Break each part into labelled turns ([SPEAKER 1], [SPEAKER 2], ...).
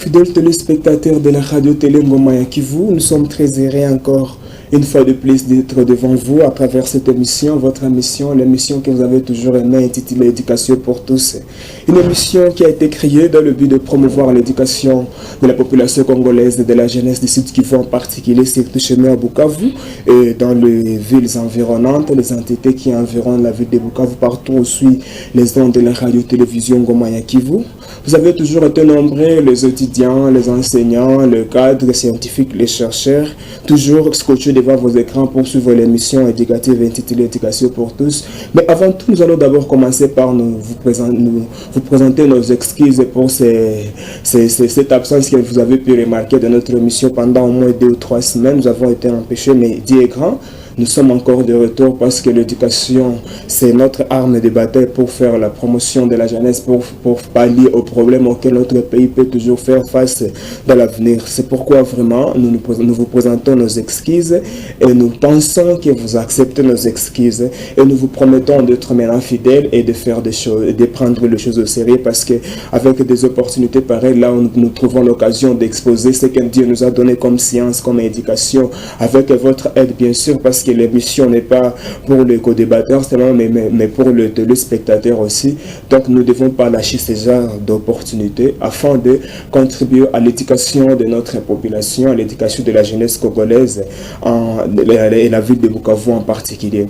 [SPEAKER 1] Fidèles téléspectateurs de la radio-télé Ngoma Kivu, nous sommes très heureux encore une fois de plus d'être devant vous à travers cette émission, votre émission, l'émission que vous avez toujours aimée, intitulée Éducation pour tous. Une émission qui a été créée dans le but de promouvoir l'éducation de la population congolaise et de la jeunesse du Sud Kivu en particulier, surtout chez nous à Bukavu et dans les villes environnantes, les entités qui environnent la ville de Bukavu, partout où suit les ondes de la radio-télévision Ngoma Kivu. Vous avez toujours été nombreux, les étudiants, les enseignants, le cadre, les scientifiques, les chercheurs, toujours scotchés devant vos écrans pour suivre l'émission éducative intitulée Éducation pour tous. Mais avant tout, nous allons d'abord commencer par vous présenter nos excuses pour cette absence que vous avez pu remarquer de notre émission pendant au moins 2 ou 3 semaines. Nous avons été empêchés, mais Dieu est grand. Nous sommes encore de retour parce que l'éducation, c'est notre arme de bataille pour faire la promotion de la jeunesse, pour pallier aux problèmes auxquels notre pays peut toujours faire face dans l'avenir. C'est pourquoi vraiment nous vous présentons nos excuses et nous pensons que vous acceptez nos excuses et nous vous promettons d'être maintenant fidèles et de faire des choses, de prendre les choses au sérieux parce que avec des opportunités pareilles, là où nous trouvons l'occasion d'exposer ce que Dieu nous a donné comme science, comme éducation, avec votre aide bien sûr, parce que l'émission n'est pas pour les co-débatteurs seulement, mais pour le téléspectateur aussi. Donc nous ne devons pas lâcher ce genre d'opportunités afin de contribuer à l'éducation de notre population, à l'éducation de la jeunesse congolaise et la ville de Bukavu en particulier.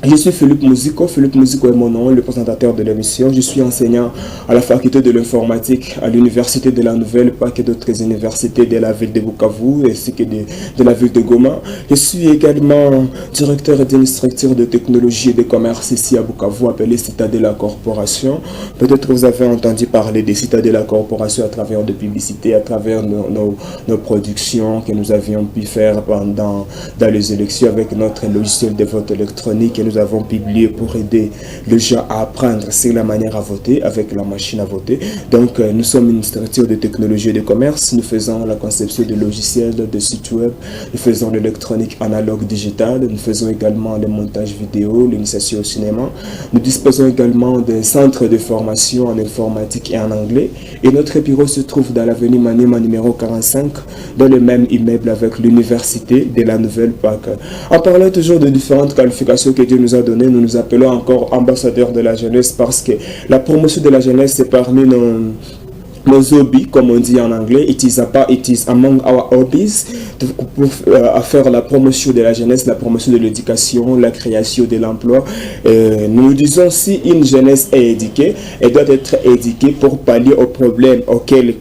[SPEAKER 1] Je suis Philippe Mouziko. Philippe Mouziko est mon nom, le présentateur de l'émission. Je suis enseignant à la faculté de l'informatique à l'université de la Nouvelle-Pac et d'autres universités de la ville de Bukavu ainsi que de la ville de Goma. Je suis également directeur d'une structure de technologie et de commerce ici à Bukavu appelée Citadela Corporation. Peut-être vous avez entendu parler de Citadela Corporation à travers des publicités, à travers nos productions que nous avions pu faire dans les élections avec notre logiciel de vote électronique. Nous avons publié pour aider les gens à apprendre sur la manière à voter avec la machine à voter. Donc nous sommes une structure de technologie et de commerce. Nous faisons la conception de logiciels, de sites web, nous faisons l'électronique analogue digitale, nous faisons également le montage vidéo, l'initiation au cinéma. Nous disposons également d'un centre de formation en informatique et en anglais. Et notre bureau se trouve dans l'avenue Manima numéro 45, dans le même immeuble avec l'université de la Nouvelle-Pac. En parlant toujours de différentes qualifications que Dieu nous a donné, nous nous appelons encore ambassadeurs de la jeunesse parce que la promotion de la jeunesse c'est parmi nos hobbies, comme on dit en anglais. It is among our hobbies, à faire la promotion de la jeunesse, la promotion de l'éducation, la création de l'emploi. Nous disons si une jeunesse est éduquée, elle doit être éduquée pour pallier aux problèmes auxquels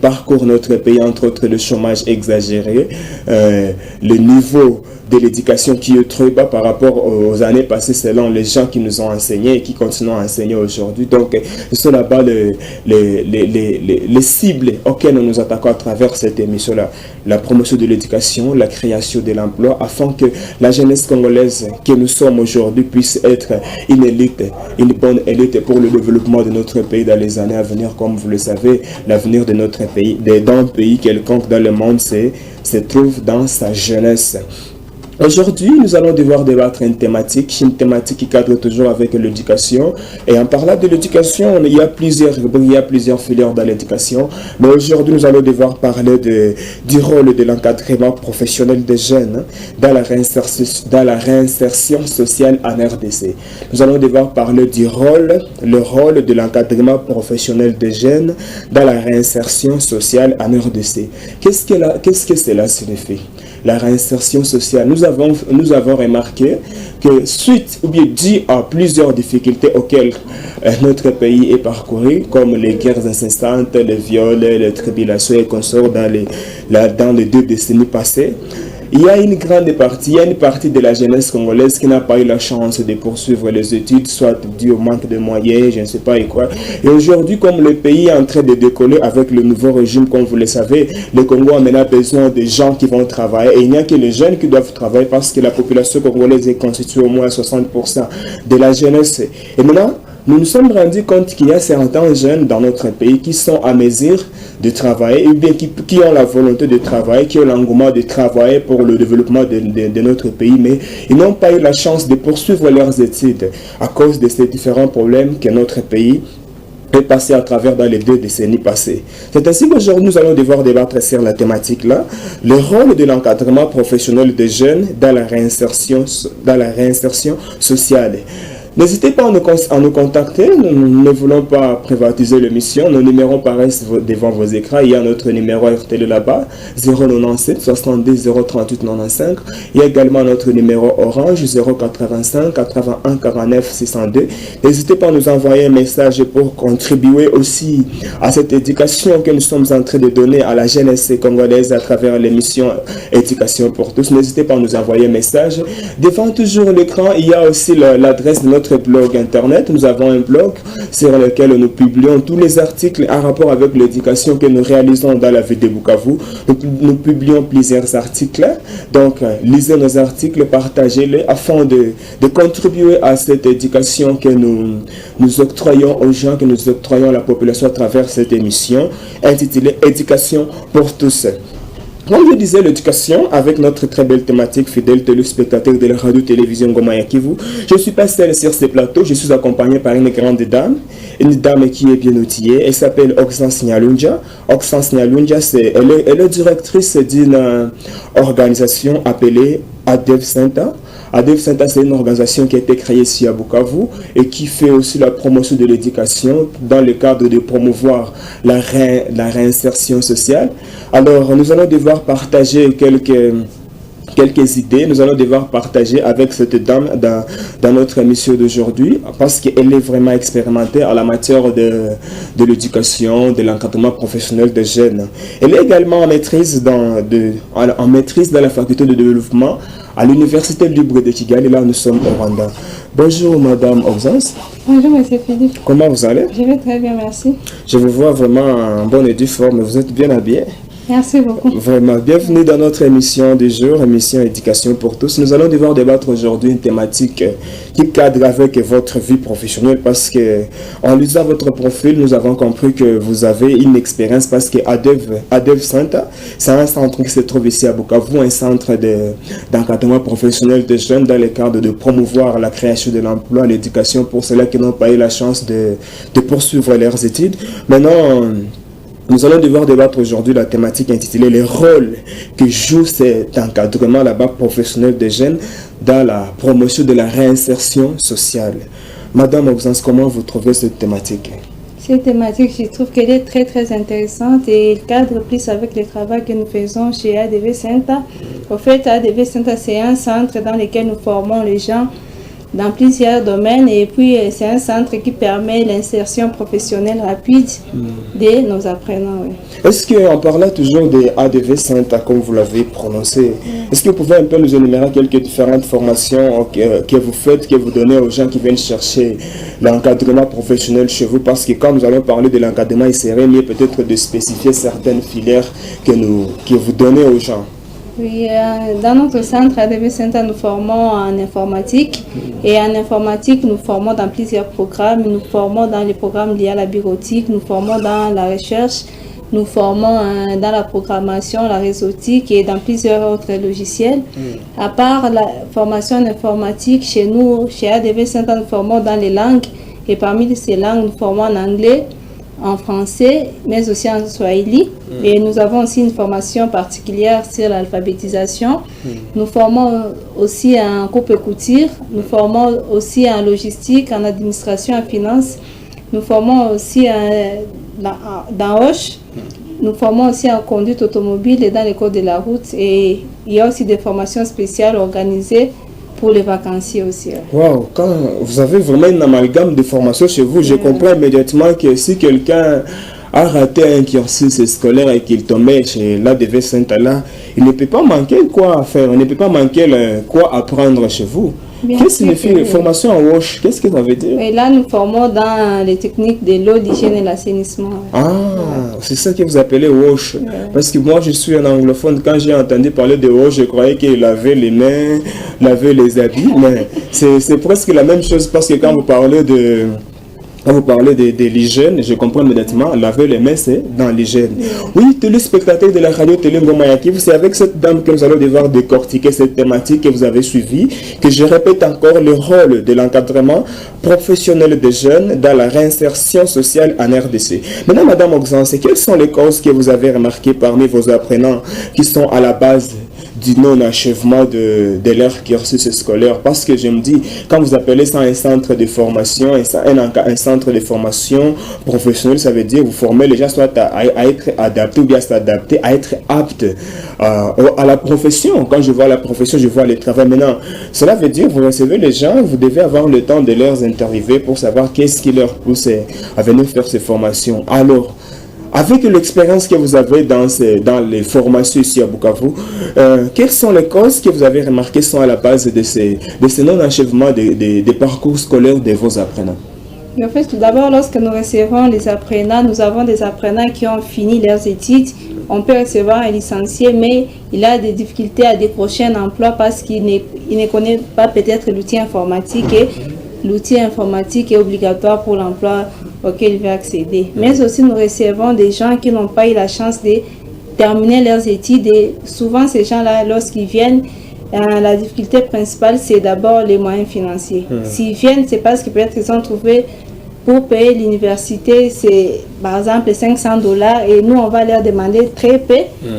[SPEAKER 1] parcourt notre pays, entre autres le chômage exagéré, le niveau de l'éducation qui est très bas par rapport aux années passées selon les gens qui nous ont enseigné et qui continuent à enseigner aujourd'hui. Donc, ce sont là-bas les cibles auxquelles nous nous attaquons à travers cette émission-là. La promotion de l'éducation, la création de l'emploi, afin que la jeunesse congolaise que nous sommes aujourd'hui puisse être une élite, une bonne élite pour le développement de notre pays dans les années à venir. Comme vous le savez, l'avenir de notre pays, d'un pays quelconque dans le monde, se trouve dans sa jeunesse. Aujourd'hui, nous allons devoir débattre une thématique qui cadre toujours avec l'éducation. Et en parlant de l'éducation, il y a plusieurs filières dans l'éducation. Mais aujourd'hui, nous allons devoir parler du rôle de l'encadrement professionnel des jeunes dans la réinsertion sociale en RDC. Nous allons devoir parler le rôle de l'encadrement professionnel des jeunes dans la réinsertion sociale en RDC. Qu'est-ce que cela signifie? La réinsertion sociale. Nous avons remarqué que suite ou bien dû à plusieurs difficultés auxquelles notre pays est parcouru, comme les guerres incessantes, les viols, les tribulations et consorts dans les 2 décennies passées, il y a une partie de la jeunesse congolaise qui n'a pas eu la chance de poursuivre les études, soit dû au manque de moyens, je ne sais pas et quoi. Et aujourd'hui, comme le pays est en train de décoller avec le nouveau régime, comme vous le savez, le Congo a maintenant besoin de gens qui vont travailler. Et il n'y a que les jeunes qui doivent travailler parce que la population congolaise est constituée au moins à 60% de la jeunesse. Et maintenant, nous nous sommes rendus compte qu'il y a certains jeunes dans notre pays qui sont à mesure de travailler, ou bien qui ont la volonté de travailler, qui ont l'engouement de travailler pour le développement de notre pays, mais ils n'ont pas eu la chance de poursuivre leurs études à cause de ces différents problèmes que notre pays est passé à travers dans les 2 décennies passées. C'est ainsi qu'aujourd'hui, nous allons devoir débattre sur la thématique-là, le rôle de l'encadrement professionnel des jeunes dans la réinsertion sociale. N'hésitez pas à nous contacter, nous ne voulons pas privatiser l'émission, nos numéros apparaissent devant vos écrans, il y a notre numéro RTL là-bas, 097 70 038 95, il y a également notre numéro Orange, 085 81 49 602. N'hésitez pas à nous envoyer un message pour contribuer aussi à cette éducation que nous sommes en train de donner à la jeunesse congolaise à travers l'émission Éducation pour tous. N'hésitez pas à nous envoyer un message. Devant toujours l'écran, il y a aussi l'adresse de notre blog internet. Nous avons un blog sur lequel nous publions tous les articles en rapport avec l'éducation que nous réalisons dans la ville de Bukavu. Nous publions plusieurs articles. Donc, lisez nos articles, partagez-les afin de contribuer à cette éducation que nous octroyons aux gens, que nous octroyons à la population à travers cette émission intitulée Éducation pour tous. Comme je disais, l'éducation, avec notre très belle thématique, fidèle téléspectateur de la radio-télévision Ngoma ya Kivu. Je ne suis pas seul sur ce plateau, je suis accompagné par une grande dame, une dame qui est bien outillée. Elle s'appelle Oxence Nyalunja. Oxence Nyalunja, elle est directrice d'une organisation appelée ADEV Center. ADEV Center, c'est une organisation qui a été créée ici à Bukavu et qui fait aussi la promotion de l'éducation dans le cadre de promouvoir la réinsertion sociale. Alors, nous allons devoir partager quelques idées, nous allons devoir partager avec cette dame dans notre émission d'aujourd'hui parce qu'elle est vraiment expérimentée en la matière de l'éducation, de l'encadrement professionnel des jeunes. Elle est également en maîtrise dans la faculté de développement à l'Université libre de Kigali. Là, nous sommes au Rwanda. Bonjour, Madame Oxence.
[SPEAKER 2] Bonjour, Monsieur Philippe.
[SPEAKER 1] Comment vous allez?
[SPEAKER 2] Je vais très bien, merci.
[SPEAKER 1] Je vous vois vraiment en bonne et due forme. Vous êtes bien habillé.
[SPEAKER 2] Merci beaucoup.
[SPEAKER 1] Vraiment, bienvenue dans notre émission du jour, émission Éducation pour tous. Nous allons devoir débattre aujourd'hui une thématique qui cadre avec votre vie professionnelle parce que en lisant votre profil, nous avons compris que vous avez une expérience parce que ADEV Center, c'est un centre qui se trouve ici à Bukavu, un centre d'encadrement professionnel des jeunes dans le cadre de promouvoir la création de l'emploi, l'éducation pour ceux-là qui n'ont pas eu la chance de poursuivre leurs études. Maintenant, nous allons devoir débattre aujourd'hui la thématique intitulée les rôles que joue cet encadrement là-bas professionnel des jeunes dans la promotion de la réinsertion sociale. Madame Oxence, comment vous trouvez cette thématique?
[SPEAKER 2] Cette thématique, je trouve qu'elle est très très intéressante et elle cadre plus avec le travail que nous faisons chez ADV Center. En fait, ADV Center, c'est un centre dans lequel nous formons les gens dans plusieurs domaines et puis c'est un centre qui permet l'insertion professionnelle rapide de nos apprenants. Oui.
[SPEAKER 1] Est-ce qu'en parlant toujours des ADV Center, comme vous l'avez prononcé, est-ce que vous pouvez un peu nous énumérer quelques différentes formations que vous faites, que vous donnez aux gens qui viennent chercher l'encadrement professionnel chez vous? Parce que quand nous allons parler de l'encadrement, il serait mieux peut-être de spécifier certaines filières que vous donnez aux gens.
[SPEAKER 2] Oui, dans notre centre ADV Center, nous formons en informatique et en informatique, nous formons dans plusieurs programmes. Nous formons dans les programmes liés à la bureautique, nous formons dans la recherche, nous formons dans la programmation, la réseautique et dans plusieurs autres logiciels. À part la formation en informatique, chez nous, chez ADV Center, nous formons dans les langues et parmi ces langues, nous formons en anglais, en français, mais aussi en swahili. Et nous avons aussi une formation particulière sur l'alphabétisation. Nous formons aussi en coupe et couture. Nous formons aussi en logistique, en administration, en finance. Nous formons aussi dans Hoche. Nous formons aussi en conduite automobile et dans les codes de la route. Et il y a aussi des formations spéciales organisées pour les vacanciers aussi.
[SPEAKER 1] Wow, quand vous avez vraiment une amalgame de formation chez vous, je comprends immédiatement que si quelqu'un a raté un cursus scolaire et qu'il tombait chez l'ADV Center là, il ne peut pas manquer quoi faire, il ne peut pas manquer quoi apprendre chez vous. Qu'est-ce que signifie formation en WASH? Qu'est-ce que ça veut dire?
[SPEAKER 2] Et là, nous formons dans les techniques de l'eau, d'hygiène et l'assainissement.
[SPEAKER 1] Ah, c'est ça que vous appelez WASH. Parce que moi, je suis un anglophone. Quand j'ai entendu parler de WASH, je croyais qu'il lavait les mains, lavait les habits. Mais c'est presque la même chose parce que quand vous parlez Quand vous parlez de l'hygiène, je comprends immédiatement, laver les mains, c'est dans l'hygiène. Oui, téléspectateurs de la radio Télé Ngoma ya Kivu, c'est avec cette dame que nous allons devoir décortiquer cette thématique que vous avez suivie, que je répète encore le rôle de l'encadrement professionnel des jeunes dans la réinsertion sociale en RDC. Maintenant, Madame Oxance, quelles sont les causes que vous avez remarquées parmi vos apprenants qui sont à la base du non-achèvement de leur cursus scolaire? Parce que je me dis, quand vous appelez ça un centre de formation, un centre de formation professionnelle, ça veut dire vous formez les gens soit à être adaptés ou bien s'adapter, à être aptes à la profession. Quand je vois la profession, je vois le travail. Maintenant, cela veut dire vous recevez les gens, vous devez avoir le temps de leur interviewer pour savoir qu'est-ce qui leur pousse à venir faire ces formations. Alors, avec l'expérience que vous avez dans les formations ici à Bukavu, quelles sont les causes que vous avez remarquées sont à la base de ces non-achèvements des parcours scolaires de vos apprenants?
[SPEAKER 2] En fait, tout d'abord, lorsque nous recevons les apprenants, nous avons des apprenants qui ont fini leurs études. On peut recevoir un licencié, mais il a des difficultés à décrocher un emploi parce qu'il ne connaît pas peut-être l'outil informatique, et l'outil informatique est obligatoire pour l'emploi auquel il va accéder. Mais aussi, nous recevons des gens qui n'ont pas eu la chance de terminer leurs études. Et souvent, ces gens-là, lorsqu'ils viennent, la difficulté principale, c'est d'abord les moyens financiers. S'ils viennent, c'est parce que peut-être ils ont trouvé pour payer l'université, c'est par exemple $500, et nous, on va leur demander très peu,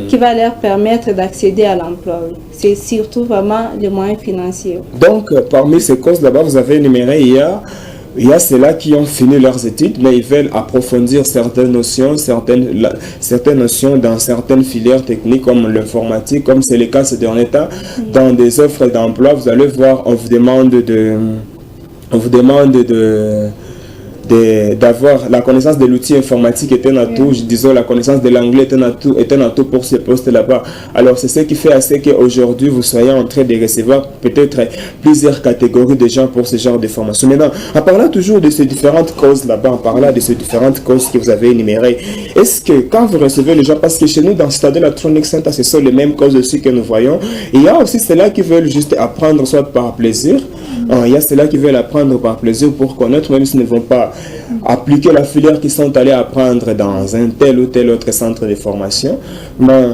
[SPEAKER 2] qui va leur permettre d'accéder à l'emploi. C'est surtout vraiment les moyens financiers.
[SPEAKER 1] Donc, parmi ces causes là-bas, vous avez énuméré, il y a ceux-là qui ont fini leurs études, mais ils veulent approfondir certaines notions dans certaines filières techniques comme l'informatique, comme c'est le cas ces derniers temps. Dans des offres d'emploi, vous allez voir, on vous demande d'avoir la connaissance de l'outil informatique est un atout, disons la connaissance de l'anglais est un atout pour ces postes là-bas. Alors c'est ce qui fait assez qu'aujourd'hui vous soyez en train de recevoir peut-être plusieurs catégories de gens pour ce genre de formation. Maintenant, en parlant toujours de ces différentes causes là-bas, en parlant de ces différentes causes que vous avez énumérées, est-ce que quand vous recevez les gens, parce que chez nous dans Stade Tronic Center, ce sont les mêmes causes aussi que nous voyons, il y a aussi ceux-là qui veulent juste apprendre soit par plaisir, il y a ceux-là qui veulent apprendre par plaisir pour connaître, même s'ils ne vont pas appliquer la filière qu'ils sont allés apprendre dans un tel ou tel autre centre de formation. Mais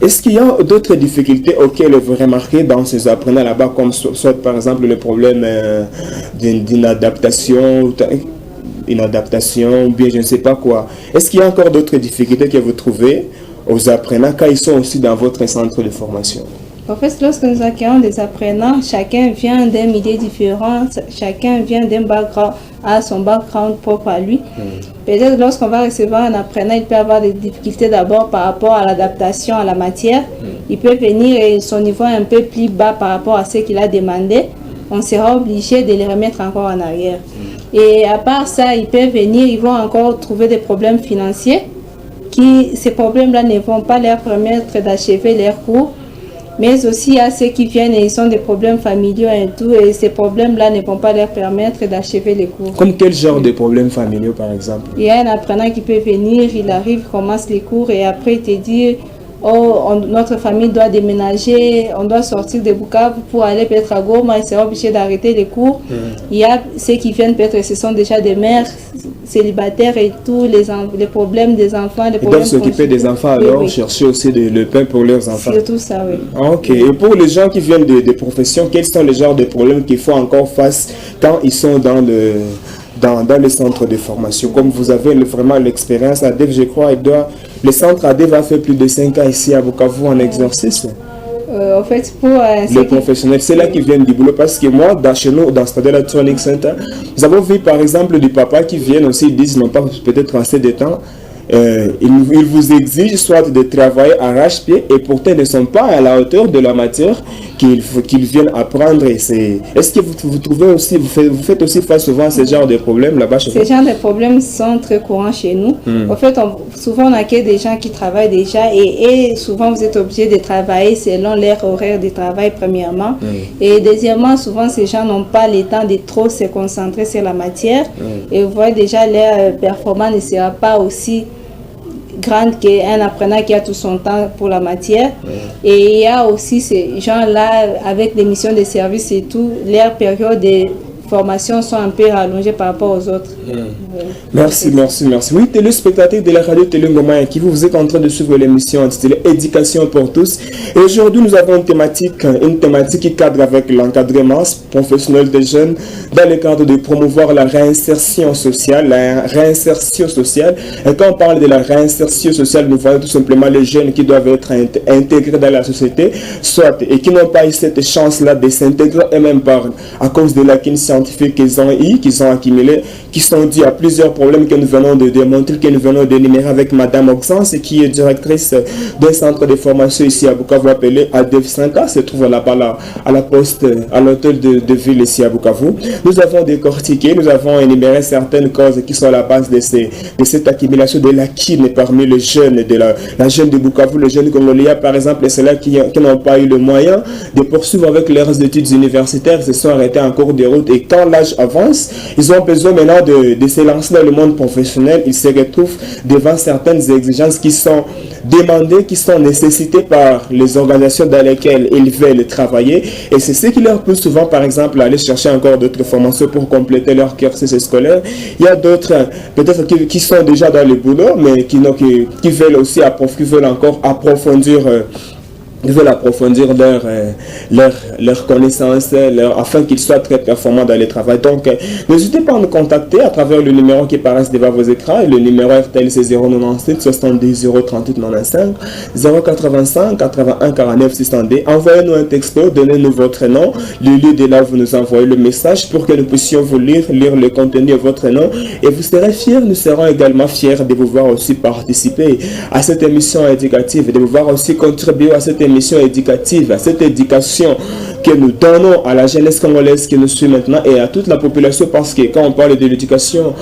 [SPEAKER 1] est-ce qu'il y a d'autres difficultés auxquelles vous remarquez dans ces apprenants là-bas, comme soit par exemple le problème d'inadaptation, ou bien je ne sais pas quoi? Est-ce qu'il y a encore d'autres difficultés que vous trouvez aux apprenants quand ils sont aussi dans votre centre de formation?
[SPEAKER 2] En fait, lorsque nous accueillons des apprenants, chacun vient d'un milieu différent, chacun vient d'un background, à son background propre à lui. Peut-être lorsqu'on va recevoir un apprenant, il peut avoir des difficultés d'abord par rapport à l'adaptation à la matière. Il peut venir et son niveau est un peu plus bas par rapport à ce qu'il a demandé. On sera obligé de les remettre encore en arrière. Et à part ça, ils peuvent venir, ils vont encore trouver des problèmes financiers. Ces problèmes-là ne vont pas leur permettre d'achever leurs cours. Mais aussi, il y a ceux qui viennent et ils ont des problèmes familiaux et tout, et ces problèmes-là ne vont pas leur permettre d'achever les cours.
[SPEAKER 1] Comme quel genre de problèmes familiaux, par exemple?
[SPEAKER 2] Il y a un apprenant qui peut venir, il arrive, commence les cours, et après il te dit notre famille doit déménager, on doit sortir de Bukavu pour aller peut-être à Goma, il sera obligé d'arrêter les cours. Il y a ceux qui viennent peut-être, ce sont déjà des mères célibataires et tout, les problèmes des enfants.
[SPEAKER 1] Ils doivent s'occuper des enfants, alors chercher aussi le pain pour leurs enfants.
[SPEAKER 2] C'est tout ça, oui.
[SPEAKER 1] Ok, et pour les gens qui viennent des professions, quels sont les genres de problèmes qu'il faut encore face quand ils sont dans le centre de formation? Comme vous avez vraiment l'expérience, ADEV, je crois, le centre ADEV a fait plus de 5 ans ici à Bukavu en exercice.
[SPEAKER 2] En fait, pour
[SPEAKER 1] les professionnels, c'est là qui viennent du boulot, parce que moi, chez nous, dans Stade Tronic Center, nous avons vu par exemple des papas qui viennent aussi, ils disent, non pas peut-être assez de temps, ils vous exigent soit de travailler arrache-pied et pourtant ils ne sont pas à la hauteur de la matière qu'ils viennent apprendre. Est-ce que vous trouvez aussi, vous faites aussi face souvent à ce genre de problèmes là-bas chez vous?
[SPEAKER 2] Ces genres de problèmes sont très courants chez nous. En fait, souvent on accueille des gens qui travaillent déjà et souvent vous êtes obligé de travailler selon leur horaire de travail premièrement. Et deuxièmement, souvent ces gens n'ont pas le temps de trop se concentrer sur la matière. Et vous voyez déjà leur performance ne sera pas aussi grande qu'un apprenant qui a tout son temps pour la matière. Et il y a aussi ces gens-là, avec des missions de service et tout, leur période de formations sont un peu rallongées par rapport aux autres.
[SPEAKER 1] Merci. Oui, téléspectateurs de la radio Télé Ngoma qui vous êtes en train de suivre l'émission intitulée Éducation pour tous. Et aujourd'hui, nous avons une thématique qui cadre avec l'encadrement professionnel des jeunes dans le cadre de promouvoir la réinsertion sociale. Et quand on parle de la réinsertion sociale, nous voyons tout simplement les jeunes qui doivent être intégrés dans la société, soit et qui n'ont pas eu cette chance-là de s'intégrer eux-mêmes à cause de l'acquis scientifique qu'ils ont accumulé, qui sont dus à plusieurs problèmes que nous venons de démontrer, que nous venons d'énumérer avec Madame Oxens, qui est directrice d'un centre de formation ici à Bukavu appelé ADEF5A, se trouve là-bas à la poste, à l'hôtel de ville ici à Bukavu. Nous avons décortiqué, nous avons énuméré certaines causes qui sont à la base de cette accumulation de l'acquis parmi les jeunes, de la jeune de Bukavu, les jeunes congolais par exemple, ceux-là qui n'ont pas eu le moyen de poursuivre avec leurs études universitaires, se sont arrêtés en cours de route et quand l'âge avance, ils ont besoin maintenant de se lancer dans le monde professionnel. Ils se retrouvent devant certaines exigences qui sont demandées, qui sont nécessitées par les organisations dans lesquelles ils veulent travailler et c'est ce qui leur pousse souvent par exemple à aller chercher encore d'autres formations pour compléter leur cursus scolaire. Il y a d'autres peut-être qui sont déjà dans le boulot mais qui veulent aussi encore approfondir leurs connaissances, afin qu'ils soient très performants dans le travail. Donc, n'hésitez pas à nous contacter à travers le numéro qui paraît devant vos écrans. Le numéro RTL, c'est 097 70 038 95 085 81 49 602. Envoyez-nous un texto, donnez-nous votre nom, le lieu de là où vous nous envoyez le message pour que nous puissions vous lire le contenu de votre nom. Et vous serez fiers, nous serons également fiers de vous voir aussi participer à cette émission éducative, de vous voir aussi contribuer à cette émission éducative, à cette éducation que nous donnons à la jeunesse congolaise qui nous suit maintenant et à toute la population, parce que quand on parle de l'éducation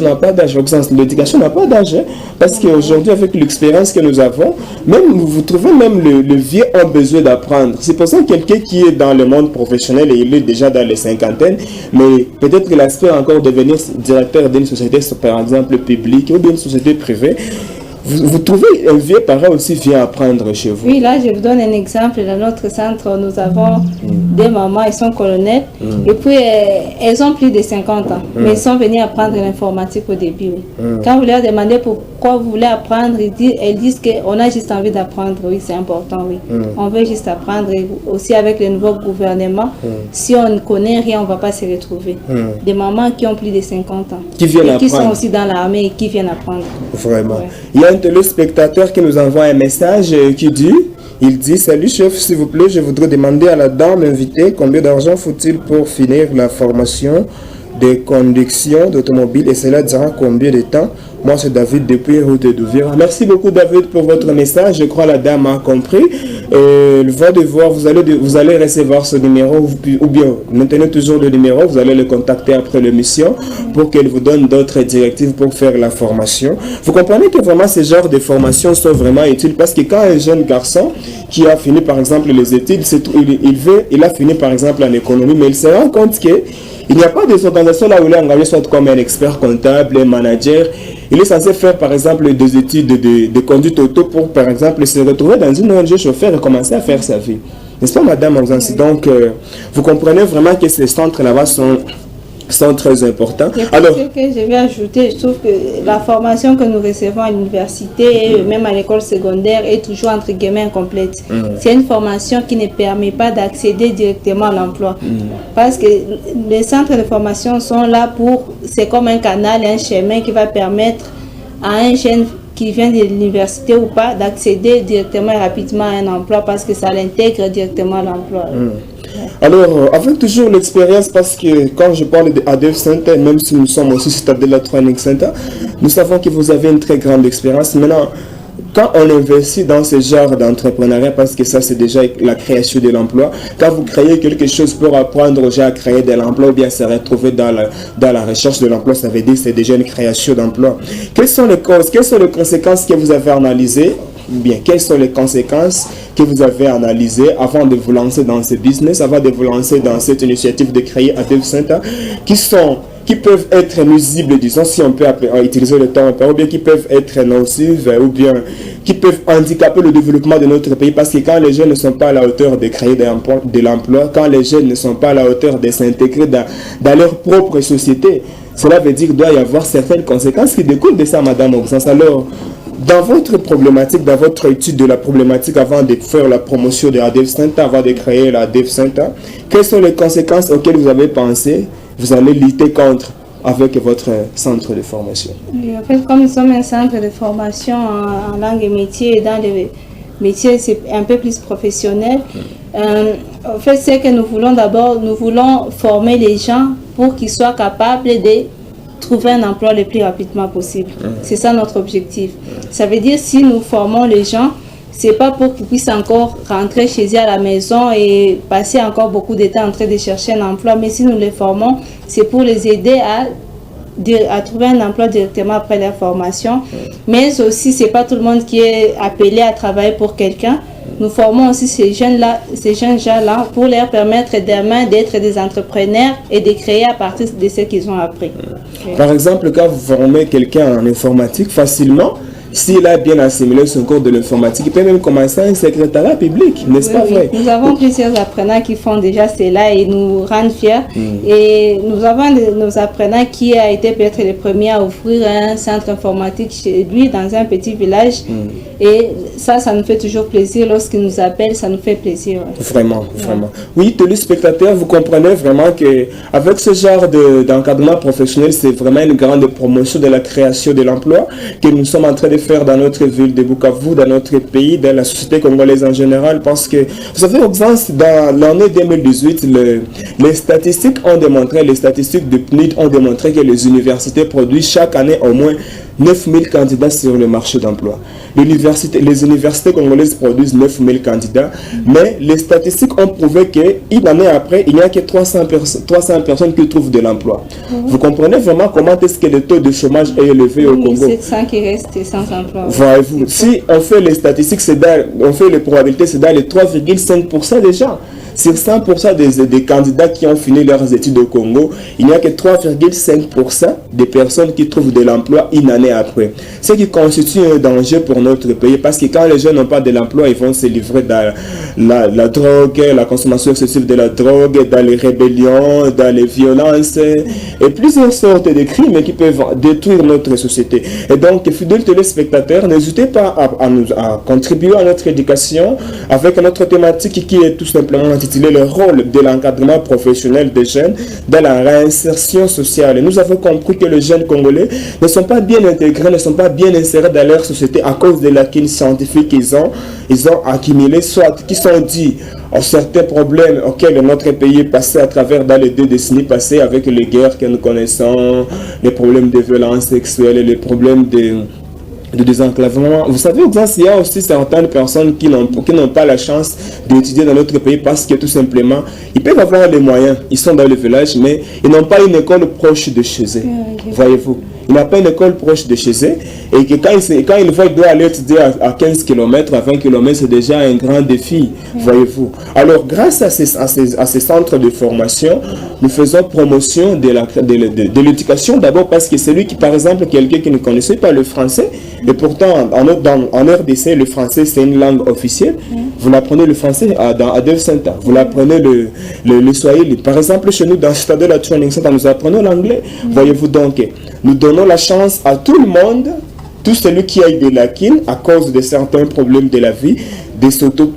[SPEAKER 1] n'a pas d'âge. L'éducation n'a pas d'âge, parce qu'aujourd'hui avec l'expérience que nous avons, même vous trouvez même le vieux a besoin d'apprendre. C'est pour ça que quelqu'un qui est dans le monde professionnel et il est déjà dans les cinquantaines, mais peut-être qu'il aspire encore devenir directeur d'une société par exemple publique ou d'une société privée. Vous trouvez un vieux parent aussi vient apprendre chez vous? Oui,
[SPEAKER 2] là je vous donne un exemple. Dans notre centre, nous avons des mamans, elles sont colonels, et puis elles ont plus de 50 ans, mais elles sont venues apprendre l'informatique au début. Quand vous leur demandez pourquoi vous voulez apprendre, elles disent qu'on a juste envie d'apprendre. Oui, c'est important, oui. On veut juste apprendre, et aussi avec le nouveau gouvernement, si on ne connaît rien, on ne va pas se retrouver. Des mamans qui ont plus de 50 ans,
[SPEAKER 1] qui viennent apprendre,
[SPEAKER 2] qui sont aussi dans l'armée et qui viennent apprendre.
[SPEAKER 1] Vraiment. Ouais. Il y a un téléspectateur qui nous envoie un message il dit: salut chef, s'il vous plaît, je voudrais demander à la dame invitée combien d'argent faut-il pour finir la formation de conduction d'automobile et cela dira combien de temps? Moi, c'est David depuis Route d'Ouvira. Merci beaucoup, David, pour votre message. Je crois que la dame a compris. Va devoir, vous allez recevoir ce numéro, ou bien maintenez toujours le numéro, vous allez le contacter après l'émission pour qu'elle vous donne d'autres directives pour faire la formation. Vous comprenez que vraiment ces genres de formations sont vraiment utiles, parce que quand un jeune garçon qui a fini par exemple les études, il a fini par exemple en économie, mais il se rend compte que il n'y a pas des organisations là où il est engagé soit comme un expert comptable, un manager. Il est censé faire par exemple des études de conduite auto pour par exemple se retrouver dans une ONG chauffeur et commencer à faire sa vie. N'est-ce pas Madame Oxens? Donc vous comprenez vraiment que ces centres là-bas sont très importants.
[SPEAKER 2] Alors, ce que je vais ajouter, je trouve que la formation que nous recevons à l'université et même à l'école secondaire est toujours entre guillemets incomplète. C'est une formation qui ne permet pas d'accéder directement à l'emploi. Parce que les centres de formation sont là c'est comme un canal et un chemin qui va permettre à un jeune qui vient de l'université ou pas d'accéder directement et rapidement à un emploi, parce que ça l'intègre directement à l'emploi.
[SPEAKER 1] Alors, avec toujours l'expérience, parce que quand je parle de ADEF Center, même si nous sommes aussi stade de la Training Center, nous savons que vous avez une très grande expérience. Maintenant, quand on investit dans ce genre d'entrepreneuriat, parce que ça c'est déjà la création de l'emploi, quand vous créez quelque chose pour apprendre aux gens à créer de l'emploi ou bien se retrouver dans la recherche de l'emploi, ça veut dire que c'est déjà une création d'emploi. Quelles sont les causes, quelles sont les conséquences que vous avez analysées? Bien, quelles sont les conséquences que vous avez analysées avant de vous lancer dans ce business, avant de vous lancer dans cette initiative de créer ADEF Center, qui sont qui peuvent être nuisibles, disons, si on peut utiliser le terme, ou bien qui peuvent être nocives, ou bien qui peuvent handicaper le développement de notre pays, parce que quand les jeunes ne sont pas à la hauteur de créer de l'emploi, quand les jeunes ne sont pas à la hauteur de s'intégrer dans leur propre société, cela veut dire qu'il doit y avoir certaines conséquences qui découlent de ça, Madame Auxence. Alors, dans votre problématique, dans votre étude de la problématique, avant de faire la promotion de la Dev Center, avant de créer la Dev Center, quelles sont les conséquences auxquelles vous avez pensé, vous allez lutter contre avec votre centre de formation?
[SPEAKER 2] En fait, comme nous sommes un centre de formation en langue et métiers, et dans les métiers c'est un peu plus professionnel, en fait, c'est que nous voulons d'abord, nous voulons former les gens pour qu'ils soient capables de trouver un emploi le plus rapidement possible. C'est ça notre objectif. Ça veut dire si nous formons les gens, c'est pas pour qu'ils puissent encore rentrer chez eux à la maison et passer encore beaucoup de temps en train de chercher un emploi, mais si nous les formons, c'est pour les aider à trouver un emploi directement après leur formation. Mais aussi, c'est pas tout le monde qui est appelé à travailler pour quelqu'un. Nous formons aussi ces jeunes gens-là pour leur permettre demain d'être des entrepreneurs et de créer à partir de ce qu'ils ont appris.
[SPEAKER 1] Par exemple, quand vous formez quelqu'un en informatique, facilement, s'il a bien assimilé son cours de l'informatique, il peut même commencer un secrétariat public, n'est-ce pas vrai?
[SPEAKER 2] Nous avons plusieurs apprenants qui font déjà cela et nous rendent fiers. Et nous avons nos apprenants qui a été peut-être les premiers à ouvrir un centre informatique chez lui dans un petit village. Et ça nous fait toujours plaisir. Lorsqu'ils nous appellent, ça nous fait plaisir.
[SPEAKER 1] Vraiment, vraiment. Oui, téléspectateurs, vous comprenez vraiment qu'avec ce genre d'encadrement professionnel, c'est vraiment une grande promotion de la création de l'emploi que nous sommes en train de faire dans notre ville de Bukavu, dans notre pays, dans la société congolaise en général, parce que, vous savez, Auxence, dans l'année 2018, les statistiques ont démontré, les statistiques de PNUD ont démontré que les universités produisent chaque année au moins 9000 candidats sur le marché d'emploi. Les universités congolaises produisent 9000 candidats, mais les statistiques ont prouvé qu'une année après, il n'y a que 300 personnes qui trouvent de l'emploi. Vous comprenez vraiment comment est-ce que le taux de chômage est élevé au Congo?
[SPEAKER 2] 700 qui restent sans emploi.
[SPEAKER 1] Voyez-vous, si on fait les statistiques, on fait les probabilités, c'est dans les 3,5% des gens. Sur 100% des candidats qui ont fini leurs études au Congo, il n'y a que 3,5% des personnes qui trouvent de l'emploi une année après. Ce qui constitue un danger pour notre pays, parce que quand les jeunes n'ont pas de l'emploi, ils vont se livrer dans la drogue, la consommation excessive de la drogue, dans les rébellions, dans les violences, et plusieurs sortes de crimes qui peuvent détruire notre société. Et donc, fidèles téléspectateurs, n'hésitez pas à contribuer à notre éducation avec notre thématique qui est tout simplement intitulé le rôle de l'encadrement professionnel des jeunes dans la réinsertion sociale. Et nous avons compris que les jeunes congolais ne sont pas bien intégrés, ne sont pas bien insérés dans leur société à cause des lacunes scientifiques qu'ils ont accumulées, soit qui sont dus à certains problèmes auxquels notre pays est passé à travers dans les 2 décennies passées avec les guerres que nous connaissons, les problèmes de violence sexuelle et les problèmes de désenclavement. Vous savez, il y a aussi certaines personnes qui n'ont pas la chance d'étudier dans notre pays parce que tout simplement, ils peuvent avoir les moyens, ils sont dans le village, mais ils n'ont pas une école proche de chez eux. Voyez-vous, ils n'ont pas une école proche de chez eux et que quand ils voient qu'ils doivent aller étudier à 15 km, à 20 km, c'est déjà un grand défi. Voyez-vous. Alors, grâce à ces centres de formation, nous faisons promotion de l'éducation d'abord parce que celui qui, par exemple, quelqu'un qui ne connaissait pas le français, et pourtant en RDC, le français c'est une langue officielle, vous l'apprenez le français à Dev Center, vous l'apprenez le Swahili. Par exemple, chez nous, dans Stadella Training Center, nous apprenons l'anglais. Voyez-vous donc, nous donnons la chance à tout le monde, tout celui qui a eu des lacunes à cause de certains problèmes de la vie, de s'auto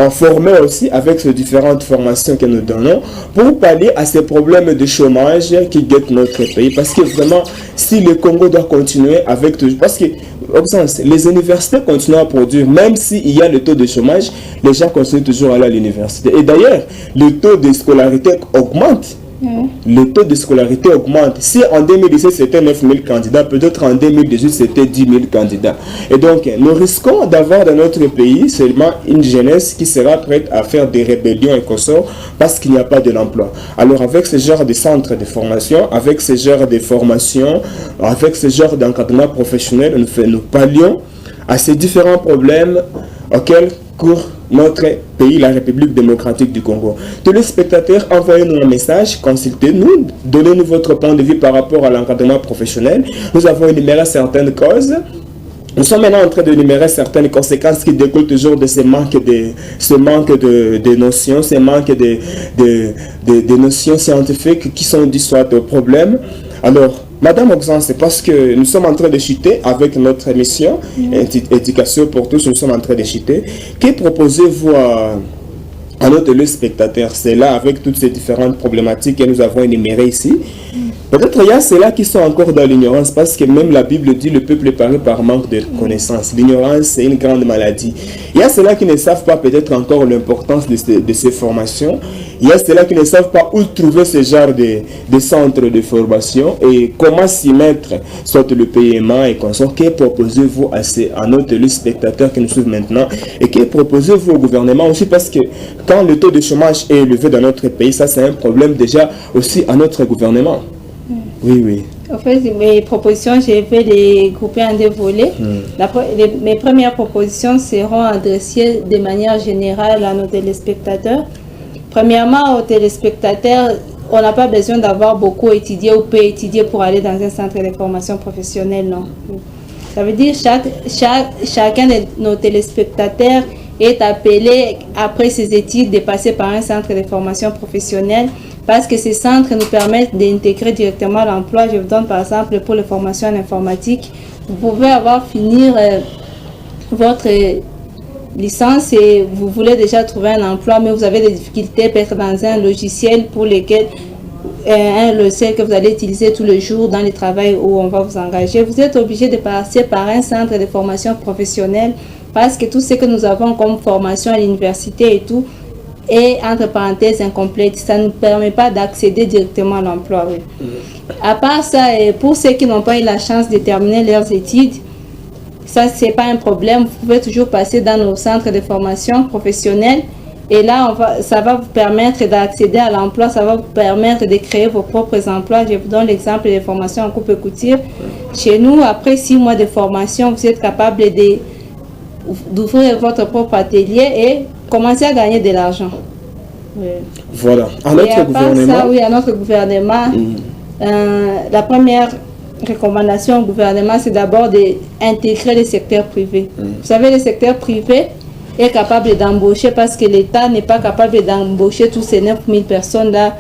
[SPEAKER 1] former aussi avec ces différentes formations que nous donnons pour pallier à ces problèmes de chômage qui guettent notre pays. Parce que vraiment, si le Congo doit continuer avec tout, parce que les universités continuent à produire, même s'il y a le taux de chômage, les gens continuent toujours à aller à l'université. Et d'ailleurs, le taux de scolarité augmente. Le taux de scolarité augmente. Si en 2017 c'était 9000 candidats, peut-être en 2018 c'était 10 000 candidats. Et donc nous risquons d'avoir dans notre pays seulement une jeunesse qui sera prête à faire des rébellions et consorts parce qu'il n'y a pas de l'emploi. Alors avec ce genre de centres de formation, avec ce genre de formation, avec ce genre d'encadrement professionnel, nous pallions à ces différents problèmes auxquels pour notre pays, la République démocratique du Congo. Tous les spectateurs, envoyez-nous un message, consultez-nous, donnez-nous votre point de vue par rapport à l'encadrement professionnel. Nous avons énuméré certaines causes. Nous sommes maintenant en train d'énumérer certaines conséquences qui découlent toujours de ce manque de notions, ce manque de notions scientifiques qui sont dues soit au problème. Alors, Madame Oxan, c'est parce que nous sommes en train de chuter avec notre émission Éducation pour tous, nous sommes en train de chuter. Que proposez-vous à nos téléspectateurs? C'est là avec toutes ces différentes problématiques que nous avons énumérées ici. Peut-être il y a ceux-là qui sont encore dans l'ignorance, parce que même la Bible dit le peuple est paru par manque de connaissance. L'ignorance, c'est une grande maladie. Il y a ceux-là qui ne savent pas peut-être encore l'importance de ces formations. Il y a ceux-là qui ne savent pas où trouver ce genre de centres de formation et comment s'y mettre, soit le paiement et consort. Que proposez-vous à nos téléspectateurs qui nous suivent maintenant, et que proposez-vous au gouvernement aussi, parce que quand le taux de chômage est élevé dans notre pays, ça c'est un problème déjà aussi à notre gouvernement. Oui, oui.
[SPEAKER 2] En fait, mes propositions, j'ai fait les grouper en deux volets. Mes premières propositions seront adressées de manière générale à nos téléspectateurs. Premièrement, aux téléspectateurs, on n'a pas besoin d'avoir beaucoup étudié ou peu étudié pour aller dans un centre de formation professionnelle, non. Ça veut dire que chacun de nos téléspectateurs est appelé, après ses études, de passer par un centre de formation professionnelle, parce que ces centres nous permettent d'intégrer directement l'emploi. Je vous donne par exemple pour les formations en informatique. Vous pouvez finir votre licence et vous voulez déjà trouver un emploi, mais vous avez des difficultés peut-être dans un logiciel pour lequel un logiciel que vous allez utiliser tous les jours dans le travail où on va vous engager. Vous êtes obligé de passer par un centre de formation professionnelle, parce que tout ce que nous avons comme formation à l'université et tout, et entre parenthèses incomplète, ça ne permet pas d'accéder directement à l'emploi. Oui. À part ça, pour ceux qui n'ont pas eu la chance de terminer leurs études, ça c'est pas un problème, vous pouvez toujours passer dans nos centres de formation professionnelle, et là ça va vous permettre d'accéder à l'emploi, ça va vous permettre de créer vos propres emplois. Je vous donne l'exemple des formations en coupe et couture. Chez nous, après 6 mois de formation, vous êtes capable d'ouvrir votre propre atelier et commencer à gagner de l'argent. Oui.
[SPEAKER 1] Voilà. À notre gouvernement.
[SPEAKER 2] Ça, oui, à notre gouvernement, la première recommandation au gouvernement, c'est d'abord d'intégrer le secteur privé. Vous savez, le secteur privé est capable d'embaucher, parce que l'État n'est pas capable d'embaucher tous ces 9000 personnes-là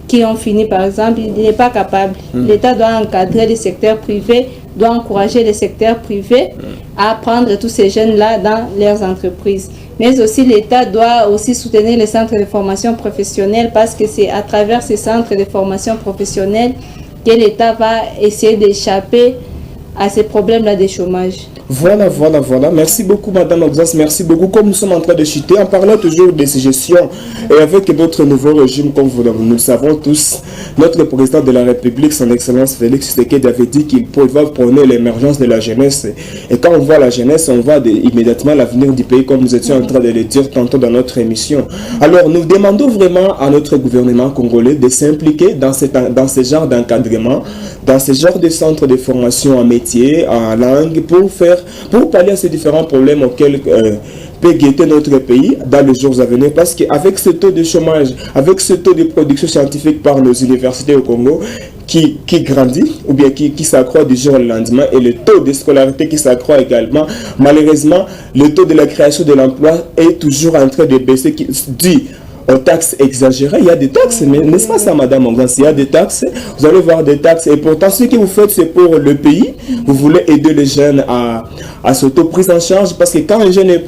[SPEAKER 2] qui ont fini, par exemple. Il n'est pas capable. L'État doit encadrer le secteur privé, doit encourager le secteur privé à prendre tous ces jeunes-là dans leurs entreprises. Mais aussi, l'État doit aussi soutenir les centres de formation professionnelle, parce que c'est à travers ces centres de formation professionnelle que l'État va essayer d'échapper à ces problèmes-là de chômage.
[SPEAKER 1] Voilà. Merci beaucoup, Madame Oxas. Merci beaucoup. Comme nous sommes en train de chuter, en parlant toujours de ces gestions et avec notre nouveau régime, comme nous le savons tous, notre président de la République, son Excellence Félix Tshisekedi, avait dit qu'il va prôner l'émergence de la jeunesse. Et quand on voit la jeunesse, on voit immédiatement l'avenir du pays, comme nous étions en train de le dire tantôt dans notre émission. Alors, nous demandons vraiment à notre gouvernement congolais de s'impliquer dans ce genre d'encadrement, dans ce genre de centres de formation en métier, en langue, pour pallier à ces différents problèmes auxquels peut guetter notre pays dans les jours à venir, parce qu'avec ce taux de chômage, avec ce taux de production scientifique par nos universités au Congo qui grandit, ou bien qui s'accroît du jour au lendemain, et le taux de scolarité qui s'accroît également, malheureusement, le taux de la création de l'emploi est toujours en train de baisser, qui dit aux taxes exagérées. Il y a des taxes, mais n'est-ce pas ça, Madame Oxas? Il y a des taxes, vous allez voir des taxes, et pourtant ce que vous faites, c'est pour le pays. Vous voulez aider les jeunes à s'auto-prise en charge, parce que quand un jeune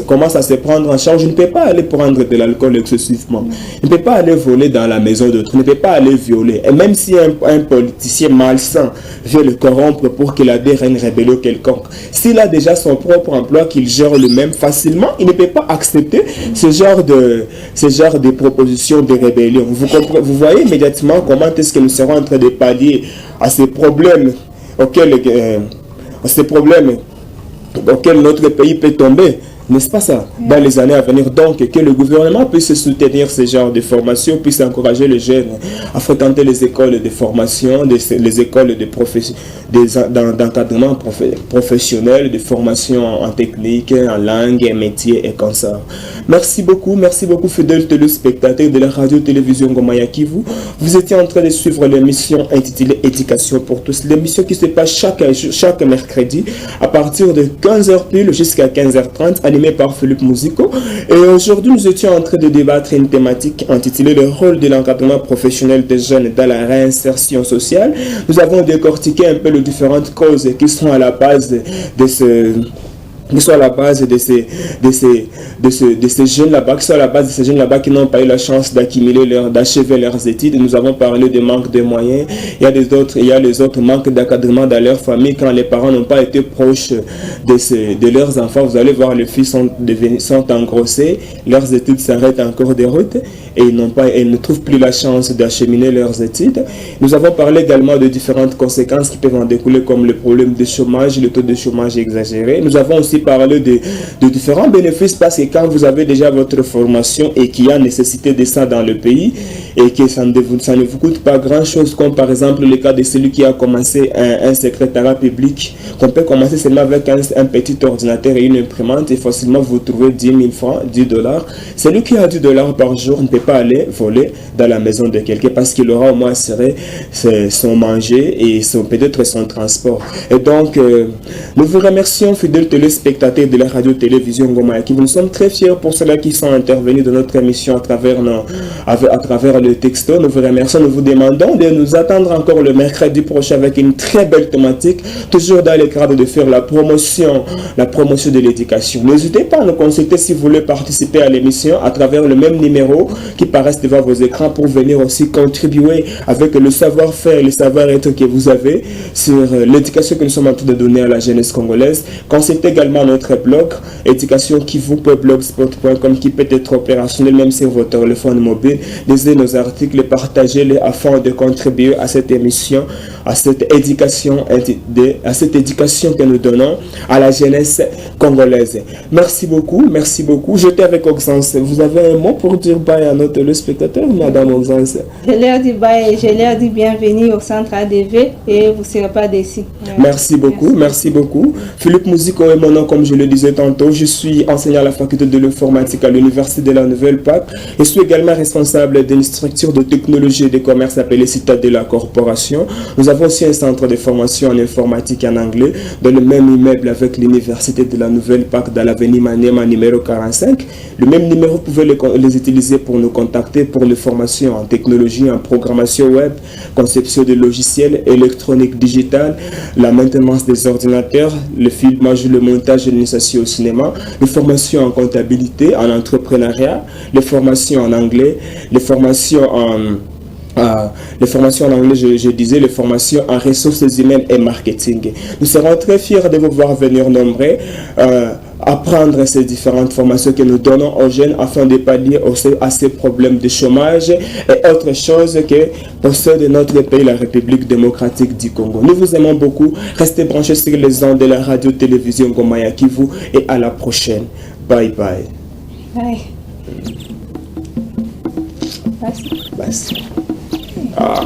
[SPEAKER 1] commence à se prendre en charge, il ne peut pas aller prendre de l'alcool excessivement, il ne peut pas aller voler dans la maison d'autrui, il ne peut pas aller violer. Et même si un politicien malsain vient le corrompre pour qu'il adhère à une rébellion quelconque, s'il a déjà son propre emploi qu'il gère lui-même facilement, il ne peut pas accepter ce genre de propositions de rébellion. Vous voyez immédiatement comment est-ce que nous serons en train de pallier à ces problèmes auxquels notre pays peut tomber. N'est-ce pas ça? Dans les années à venir, donc, que le gouvernement puisse soutenir ce genre de formation, puisse encourager les jeunes à fréquenter les écoles de formation, les écoles d'encadrement professionnel, de formation en technique, en langue, en métier et comme ça. Merci beaucoup, fidèles téléspectateurs de la radio-télévision Ngoma ya Kivu. Vous étiez en train de suivre l'émission intitulée Éducation pour tous, l'émission qui se passe chaque mercredi à partir de 15h pile jusqu'à 15h30, animée par Philippe Musico. Et aujourd'hui, nous étions en train de débattre une thématique intitulée le rôle de l'encadrement professionnel des jeunes dans la réinsertion sociale. Nous avons décortiqué un peu les différentes causes qui sont à la base de ces jeunes là-bas, qui n'ont pas eu la chance d'achever leurs études. Nous avons parlé de manque de moyens. Il y a les autres manques d'encadrement dans leur famille quand les parents n'ont pas été proches de leurs enfants. Vous allez voir, les filles sont engrossées, leurs études s'arrêtent en cours de route et ils ne trouvent plus la chance d'acheminer leurs études. Nous avons parlé également de différentes conséquences qui peuvent en découler, comme le problème de chômage, le taux de chômage exagéré. Nous avons aussi parler de différents bénéfices, parce que quand vous avez déjà votre formation et qu'il y a nécessité de ça dans le pays et que ça ne vous coûte pas grand chose, comme par exemple le cas de celui qui a commencé un secrétariat public, qu'on peut commencer seulement avec un petit ordinateur et une imprimante et facilement vous trouvez 10 000 francs, 10 $. Celui qui a 10 $ par jour ne peut pas aller voler dans la maison de quelqu'un, parce qu'il aura au moins assuré son manger et peut-être son transport. Et donc, nous vous remercions, fidèles téléspectateurs de la radio-télévision Ngoma ya Kivu. Nous sommes très fiers pour ceux-là qui sont intervenus dans notre émission à travers le texto. Nous vous remercions, nous vous demandons de nous attendre encore le mercredi prochain avec une très belle thématique, toujours dans le cadre de faire la promotion de l'éducation. N'hésitez pas à nous consulter si vous voulez participer à l'émission à travers le même numéro qui paraissent devant vos écrans, pour venir aussi contribuer avec le savoir-faire et le savoir-être que vous avez sur l'éducation que nous sommes en train de donner à la jeunesse congolaise. Consultez également notre blog educationkivu.blogspot.com qui peut être opérationnel même sur votre téléphone mobile. Lisez nos articles, partagez-les afin de contribuer à cette émission, à cette éducation que nous donnons à la jeunesse congolaise. Merci beaucoup. J'étais avec Oxens. Vous avez un mot pour dire bye à notre téléspectateur, Madame Oxens?
[SPEAKER 2] Je leur dis bye et je leur dis bienvenue au centre ADV et vous ne serez pas déçus.
[SPEAKER 1] Merci beaucoup. Philippe Musico est mon nom, comme je le disais tantôt. Je suis enseignant à la faculté de l'informatique à l'université de la Nouvelle-PAC. Je suis également responsable d'une structure de technologie et de commerce appelée Citadelle de la Corporation. Nous avons aussi un centre de formation en informatique et en anglais dans le même immeuble avec l'université de la Nouvelle-PAC dans l'avenue Maniema numéro 45. Le même numéro, vous pouvez les utiliser pour nous contacter pour les formations en technologie, en programmation web, conception de logiciels, électronique digitale, la maintenance des ordinateurs, le filmage, le montage et l'initiation au cinéma, les formations en comptabilité, en entrepreneuriat, les formations en anglais, les formations en anglais, je disais, les formations en ressources humaines et marketing. Nous serons très fiers de vous voir venir nombreux apprendre ces différentes formations que nous donnons aux jeunes afin de pallier à ces problèmes de chômage et autre chose que possède notre pays, la République démocratique du Congo. Nous vous aimons beaucoup. Restez branchés sur les ondes de la radio-télévision Ngoma ya Kivu et à la prochaine. Bye bye.
[SPEAKER 2] Bye.
[SPEAKER 1] Bye.
[SPEAKER 2] Ah.